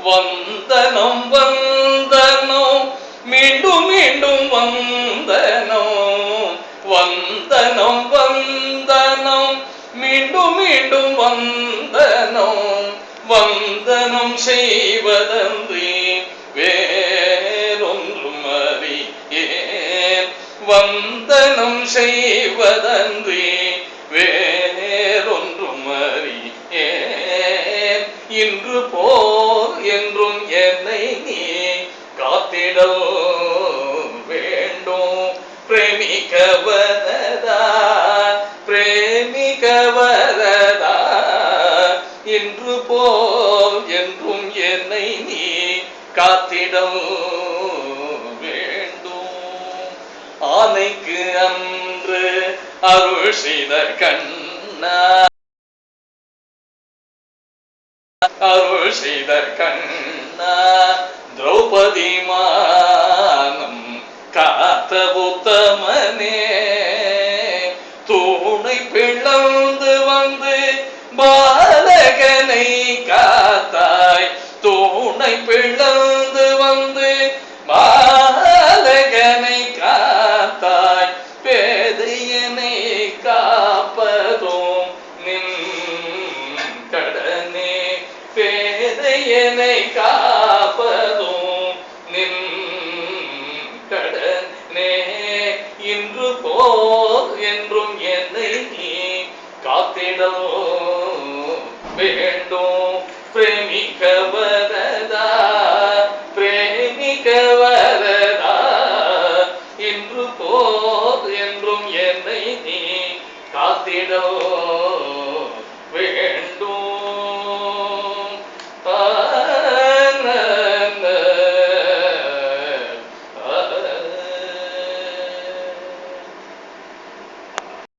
வந்தனம் வந்தனம் மீண்டும் மீண்டும் வந்தனம் வந்தனம் வந்தனம் மீண்டும் மீண்டும் வந்தனம் வந்தனம் செய்வதன்றி வேறொன்றும் அறியேன் வந்தனம் செய்வதன்றி வேறொன்றும் அறியேன் இன்று போல் என்றும் என்னை நீ காத்திட வேண்டும் பிரேமிக்க வரதா பிரேமிக்க வரதா இன்று போல் என்றும் என்னை நீ காத்திட வேண்டும் ஆனைக்கு அன்று அருள் செய்த கண்ணா அருள் செய்த கண்ணா திரௌபதி மானம் காத்த புத்தமனே தூணை பிளந்து வந்து பாலகனை காத்தாய் தூணை பிளந்து வந்து பாலகனை காத்தாய் பேதையனை காப்பதும் நின் கடனே பேதையனை காப்பதும் நின் கடனே இன்று போல் என்றும் என்னை நீ காத்திட வேண்டும் பிரேமிக்க